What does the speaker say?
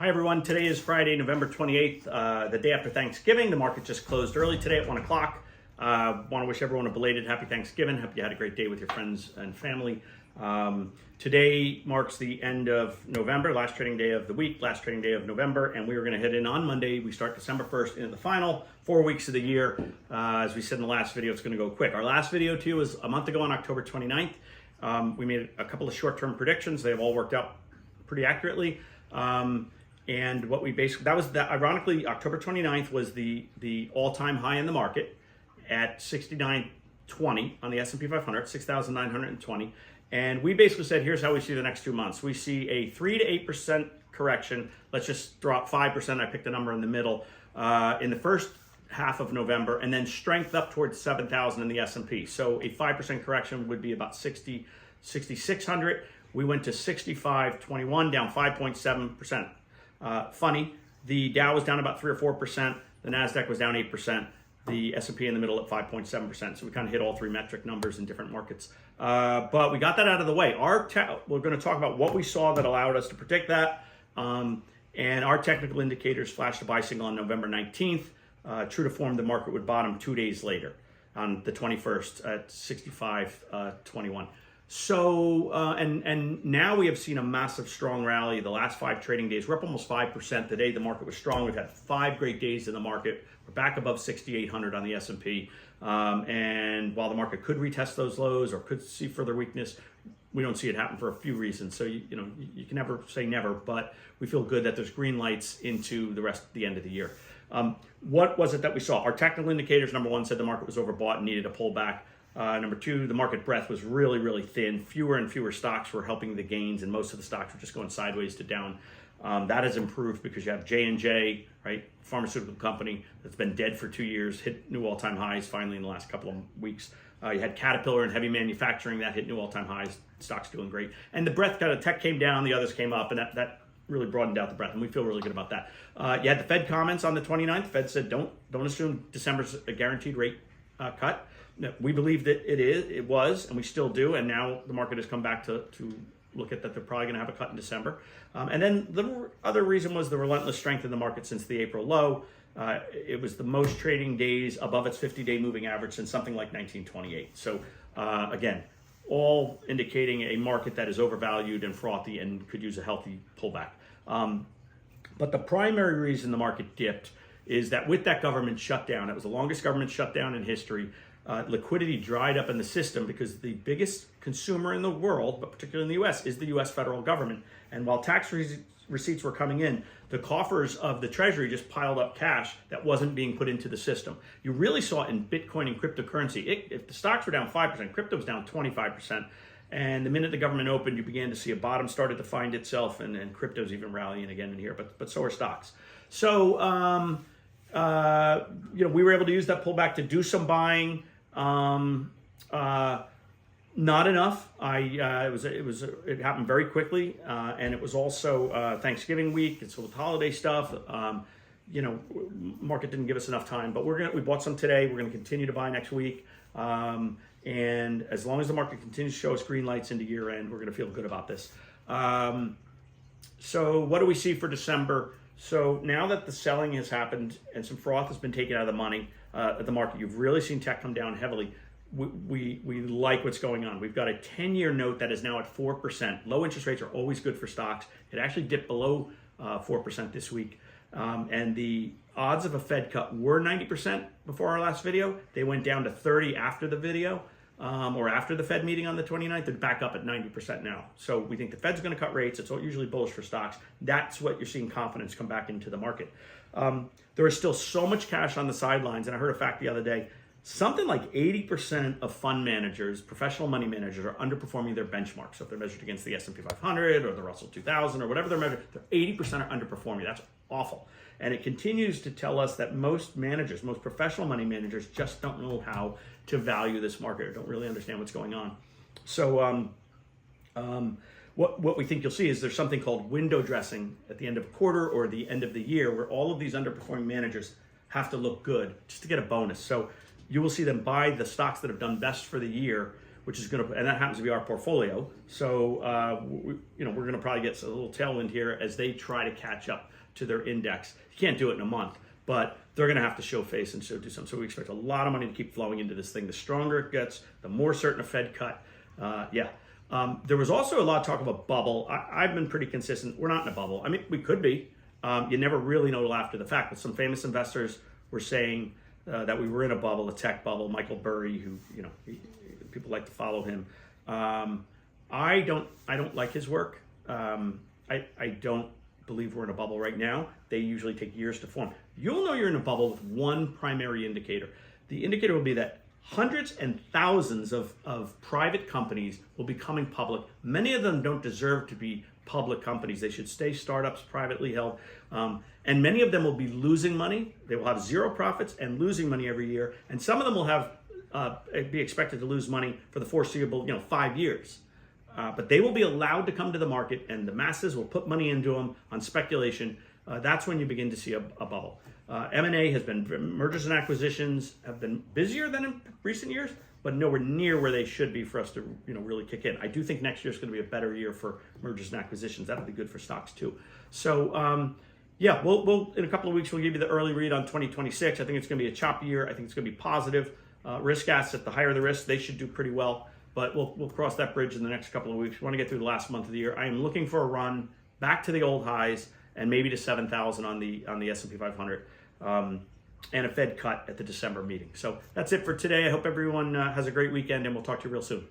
Hi everyone, today is Friday, November 28th, the day after Thanksgiving. The market just closed early today at 1 o'clock. Want to wish everyone a belated happy Thanksgiving. Hope you had a great day with your friends and family. Today marks the end of November, last trading day of the week, last trading day of November, and we are going to head in on Monday. We start December 1st into the final 4 weeks of the year. As we said in the last video, it's going to go quick. Our last video too was a month ago on October 29th. We made a couple of short-term predictions. They have all worked out pretty accurately. And what we basically, ironically, October 29th was the all-time high in the market at 6920 on the S&P 500, 6,920. And we basically said, here's how we see the next 2 months. We see a 3 to 8% correction. Let's just drop 5%. I picked a number in the middle in the first half of November, and then strength up towards 7,000 in the S&P. So a 5% correction would be about 6,600. We went to 6521, down 5.7%. Funny, the Dow was down about 3 or 4%. The NASDAQ was down 8%. The S&P in the middle at 5.7%. So we kind of hit all three metric numbers in different markets. But we got that out of the way. We're going to talk about what we saw that allowed us to predict that. And our technical indicators flashed a buy signal on November 19th. True to form, the market would bottom 2 days later on the 21st at 65.21. So, and now we have seen a massive strong rally the last 5 trading days. We're up almost 5% today. The market was strong. We've had 5 great days in the market. We're back above 6,800 on the S&P. And while the market could retest those lows or could see further weakness, we don't see it happen for a few reasons. So, you can never say never, but we feel good that there's green lights into the end of the year. What was it that we saw? Our technical indicators, number one, said the market was overbought and needed a pullback. Number two, the market breadth was really, really thin. Fewer and fewer stocks were helping the gains, and most of the stocks were just going sideways to down. That has improved because you have J&J, right, pharmaceutical company that's been dead for 2 years, hit new all-time highs finally in the last couple of weeks. You had Caterpillar and heavy manufacturing that hit new all-time highs. Stocks doing great. And the breadth kind of tech came down, the others came up, and that really broadened out the breadth, and we feel really good about that. You had the Fed comments on the 29th. The Fed said, don't assume December's a guaranteed rate cut. We believe that it was, and we still do, and now the market has come back to look at that they're probably going to have a cut in December. And then the other reason was the relentless strength in the market since the April low. It was the most trading days above its 50-day moving average since something like 1928. So again, all indicating a market that is overvalued and frothy and could use a healthy pullback. But the primary reason the market dipped is that with that government shutdown, it was the longest government shutdown in history. Liquidity dried up in the system because the biggest consumer in the world, but particularly in the U.S., is the U.S. federal government. And while tax receipts were coming in, the coffers of the Treasury just piled up cash that wasn't being put into the system. You really saw it in Bitcoin and cryptocurrency. If the stocks were down 5%, crypto was down 25%. And the minute the government opened, you began to see a bottom started to find itself, and crypto's even rallying again in here, but so are stocks. So, we were able to use that pullback to do some buying. Not enough. It happened very quickly, and it was also Thanksgiving week. It's with holiday stuff. Market didn't give us enough time, but we bought some today. We're going to continue to buy next week, and as long as the market continues to show us green lights into year end, we're going to feel good about this. So what do we see for December? So now that the selling has happened and some froth has been taken out of the money, the market, you've really seen tech come down heavily. We like what's going on. We've got a 10-year note that is now at 4%. Low interest rates are always good for stocks. It actually dipped below 4% this week. And the odds of a Fed cut were 90% before our last video. They went down to 30 after the video, or after the Fed meeting on the 29th. They're back up at 90% now. So we think the Fed's going to cut rates. It's usually bullish for stocks. That's what you're seeing confidence come back into the market. There is still so much cash on the sidelines, and I heard a fact the other day. Something like 80% of fund managers, professional money managers, are underperforming their benchmarks. So if they're measured against the S&P 500 or the Russell 2000 or whatever they're measured, 80% are underperforming. That's awful. And it continues to tell us that most managers, most professional money managers, just don't know how to value this market or don't really understand what's going on. So what we think you'll see is there's something called window dressing at the end of a quarter or the end of the year, where all of these underperforming managers have to look good just to get a bonus. So you will see them buy the stocks that have done best for the year which is going to, and that happens to be our portfolio. So, we're going to probably get a little tailwind here as they try to catch up to their index. You can't do it in a month, but they're going to have to show face and do something. So we expect a lot of money to keep flowing into this thing. The stronger it gets, the more certain a Fed cut. There was also a lot of talk of a bubble. I've been pretty consistent. We're not in a bubble. I mean, we could be. You never really know till after the fact, but some famous investors were saying that we were in a bubble, a tech bubble. Michael Burry, who, people like to follow him. I don't like his work. I don't believe we're in a bubble right now. They usually take years to form. You'll know you're in a bubble with one primary indicator. The indicator will be that hundreds and thousands of private companies will be coming public. Many of them don't deserve to be public companies. They should stay startups, privately held. And many of them will be losing money. They will have zero profits and losing money every year. And some of them will have be expected to lose money for the foreseeable 5 years. But they will be allowed to come to the market, and the masses will put money into them on speculation. That's when you begin to see a bubble. M&A has been, mergers and acquisitions have been busier than in recent years, but nowhere near where they should be for us to really kick in. I do think next year is going to be a better year for mergers and acquisitions. That'll be good for stocks too. So we'll in a couple of weeks we'll give you the early read on 2026. I think it's going to be a choppy year. I think it's going to be positive. Risk asset, the higher the risk, they should do pretty well. But we'll cross that bridge in the next couple of weeks. We want to get through the last month of the year. I am looking for a run back to the old highs and maybe to 7,000 on the S&P 500, and a Fed cut at the December meeting. So that's it for today. I hope everyone has a great weekend, and we'll talk to you real soon.